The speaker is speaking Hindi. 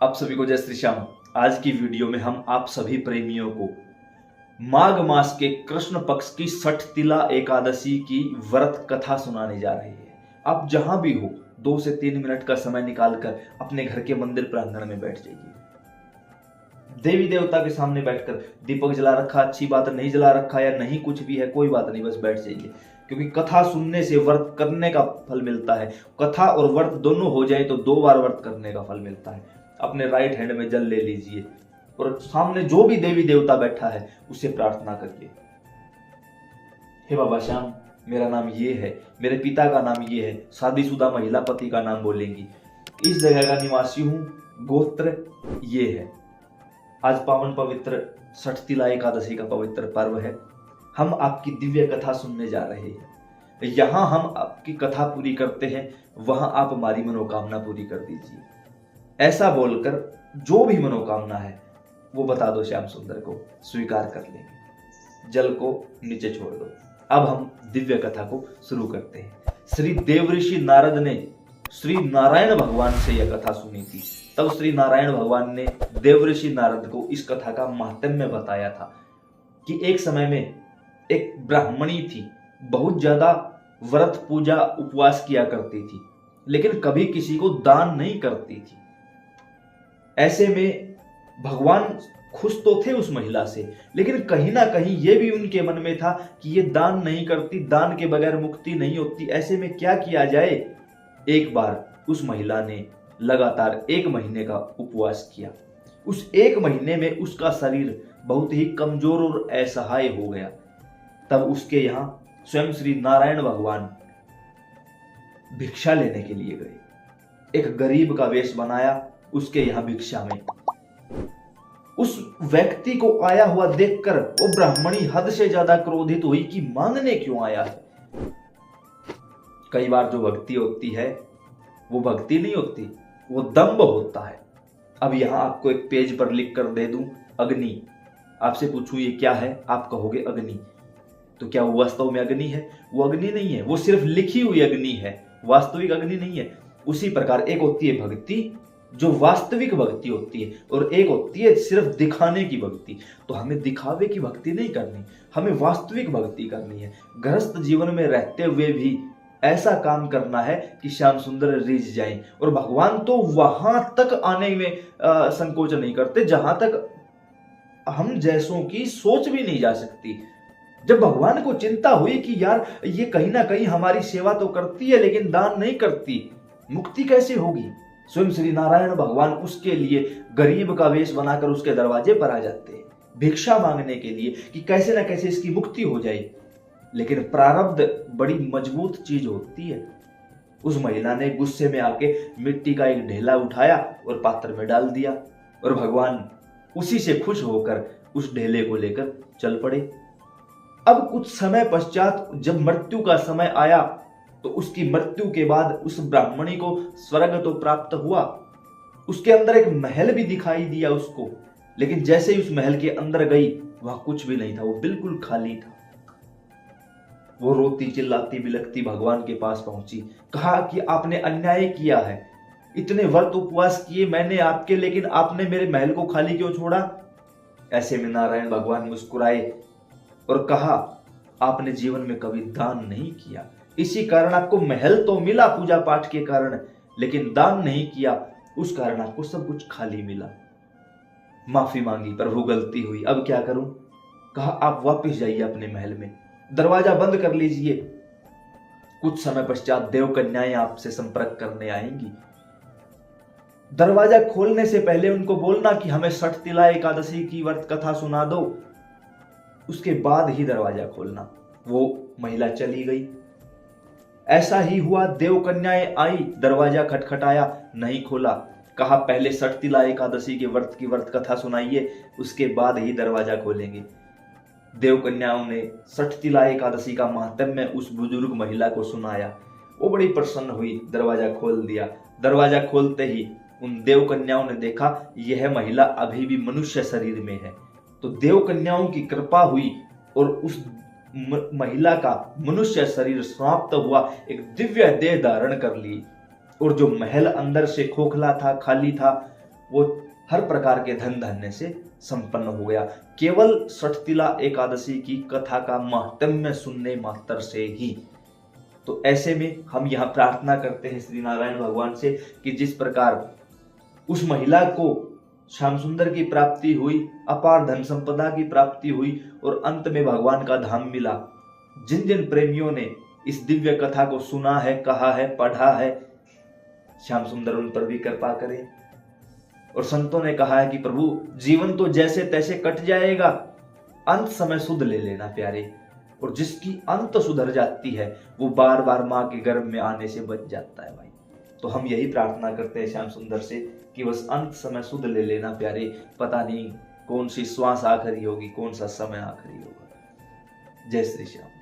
आप सभी को जय श्री श्याम। आज की वीडियो में हम आप सभी प्रेमियों को माघ मास के कृष्ण पक्ष की छठ तिला एकादशी की व्रत कथा सुनाने जा रहे हैं। आप जहां भी हो 2 से 3 मिनट का समय निकालकर अपने घर के मंदिर प्रांगण में बैठ जाइए। देवी देवता के सामने बैठकर दीपक जला रखा, अच्छी बात, नहीं जला रखा या नहीं, कुछ भी है कोई बात नहीं, बस बैठ जाइए, क्योंकि कथा सुनने से व्रत करने का फल मिलता है। कथा और व्रत दोनों हो जाए तो 2 बार व्रत करने का फल मिलता है। अपने राइट हैंड में जल ले लीजिए और सामने जो भी देवी देवता बैठा है उससे प्रार्थना करिए। हे बाबा श्याम, मेरा नाम ये है, मेरे पिता का नाम ये है, शादीशुदा महिला पति का नाम बोलेंगी, इस जगह का निवासी हूं, गोत्र ये है। आज पावन पवित्र छठ तिला एकादशी का पवित्र पर्व है। हम आपकी दिव्य कथा सुनने जा रहे हैं। यहां हम आपकी कथा पूरी करते हैं, वहां आप हमारी मनोकामना पूरी कर दीजिए। ऐसा बोलकर जो भी मनोकामना है वो बता दो, श्याम सुंदर को स्वीकार कर लेंगे। जल को नीचे छोड़ दो। अब हम दिव्य कथा को शुरू करते हैं। श्री देवऋषि नारद ने श्री नारायण भगवान से यह कथा सुनी थी। तब श्री नारायण भगवान ने देवऋषि नारद को इस कथा का महात्म्य बताया था कि एक समय में एक ब्राह्मणी थी, बहुत ज्यादा व्रत पूजा उपवास किया करती थी, लेकिन कभी किसी को दान नहीं करती थी। ऐसे में भगवान खुश तो थे उस महिला से, लेकिन कहीं ना कहीं यह भी उनके मन में था कि ये दान नहीं करती, दान के बगैर मुक्ति नहीं होती। ऐसे में क्या किया जाए। एक बार उस महिला ने लगातार 1 महीने का उपवास किया। उस 1 महीने में उसका शरीर बहुत ही कमजोर और असहाय हो गया। तब उसके यहां स्वयं श्री नारायण भगवान भिक्षा लेने के लिए गए। एक गरीब का वेश बनाया, उसके यहां भिक्षा में। उस व्यक्ति को आया हुआ देखकर वो ब्राह्मणी हद से ज्यादा क्रोधित हुई कि मांगने क्यों आया है। कई बार जो भक्ति होती है वो भक्ति नहीं होती, वो दंभ होता है। अब यहां आपको एक पेज पर लिख कर दे दूं, अग्नि। आपसे पूछूं ये क्या है, आप कहोगे अग्नि। तो क्या वो वास्तव में अग्नि है? वो अग्नि नहीं है, वो सिर्फ लिखी हुई अग्नि है, वास्तविक अग्नि नहीं है। उसी प्रकार एक होती है भक्ति जो वास्तविक भक्ति होती है, और एक होती है सिर्फ दिखाने की भक्ति। तो हमें दिखावे की भक्ति नहीं करनी, हमें वास्तविक भक्ति करनी है। गृहस्थ जीवन में रहते हुए भी ऐसा काम करना है कि श्याम सुंदर रिझ जाएं। और भगवान तो वहां तक आने में संकोच नहीं करते जहां तक हम जैसों की सोच भी नहीं जा सकती। जब भगवान को चिंता हुई कि यार ये कहीं ना कहीं हमारी सेवा तो करती है लेकिन दान नहीं करती, मुक्ति कैसे होगी, स्वयं श्री नारायण भगवान उसके लिए गरीब का वेश बनाकर उसके दरवाजे पर आ जाते हैं, भिक्षा मांगने के लिए कि कैसे ना कैसे इसकी मुक्ति हो जाए। लेकिन प्रारब्ध बड़ी मजबूत चीज होती है। उस महिला ने गुस्से में आके मिट्टी का एक ढेला उठाया और पात्र में डाल दिया, और भगवान उसी से खुश होकर उस ढेले को लेकर चल पड़े। अब कुछ समय पश्चात जब मृत्यु का समय आया तो उसकी मृत्यु के बाद उस ब्राह्मणी को स्वर्ग तो प्राप्त हुआ, उसके अंदर एक महल भी दिखाई दिया उसको। लेकिन जैसे ही उस महल के अंदर गई वहां कुछ भी नहीं था, वो बिल्कुल खाली था। वो रोती चिल्लाती बिलखती भगवान के पास पहुंची, कहा कि आपने अन्याय किया है, इतने व्रत उपवास किए मैंने आपके, लेकिन आपने मेरे महल को खाली क्यों छोड़ा। ऐसे में नारायण भगवान मुस्कुराए और कहा, आपने जीवन में कभी दान नहीं किया, इसी कारण आपको महल तो मिला पूजा पाठ के कारण, लेकिन दान नहीं किया, उस कारण आपको सब कुछ खाली मिला। माफी मांगी, प्रभु गलती हुई, अब क्या करूं। कहा आप वापस जाइए अपने महल में, दरवाजा बंद कर लीजिए। कुछ समय पश्चात देव कन्याएं आपसे संपर्क करने आएंगी। दरवाजा खोलने से पहले उनको बोलना कि हमें छठ तिला एकादशी की व्रत कथा सुना दो, उसके बाद ही दरवाजा खोलना। वो महिला चली गई। ऐसा ही हुआ, देव कन्याएं आई, दरवाजा खटखटाया, नहीं खोला। कहा पहले छठ तिला एकादशी के व्रत की व्रत कथा सुनाइए, उसके बाद ही दरवाजा खोलेंगे। देव कन्याओं ने छठ तिला एकादशी का महात्म्य उस बुजुर्ग महिला को सुनाया। वो बड़ी प्रसन्न हुई, दरवाजा खोल दिया। दरवाजा खोलते ही उन देव कन्याओं ने देखा यह महिला अभी भी मनुष्य शरीर में है। तो देव कन्याओं की कृपा हुई और उस महिला का मनुष्य शरीर समाप्त हुआ, एक दिव्य देह धारण कर ली। और जो महल अंदर से खोखला था, खाली था, वो हर प्रकार के धन धान्य से संपन्न हो गया, केवल सठतिला एकादशी की कथा का महात्म्य सुनने मात्र से ही। तो ऐसे में हम यहाँ प्रार्थना करते हैं श्री नारायण भगवान से कि जिस प्रकार उस महिला को श्याम सुंदर की प्राप्ति हुई, अपार धन संपदा की प्राप्ति हुई और अंत में भगवान का धाम मिला, जिन जिन प्रेमियों ने इस दिव्य कथा को सुना है, कहा है, पढ़ा है, श्याम सुंदर उन पर भी कृपा करें। और संतों ने कहा है कि प्रभु जीवन तो जैसे तैसे कट जाएगा, अंत समय सुध ले लेना प्यारे। और जिसकी अंत सुधर जाती है वो बार बार माँ के गर्भ में आने से बच जाता है भाई। तो हम यही प्रार्थना करते हैं श्याम सुंदर से कि बस अंत समय सुध ले लेना प्यारे। पता नहीं कौन सी श्वास आखिरी होगी, कौन सा समय आखिरी होगा। जय श्री श्याम।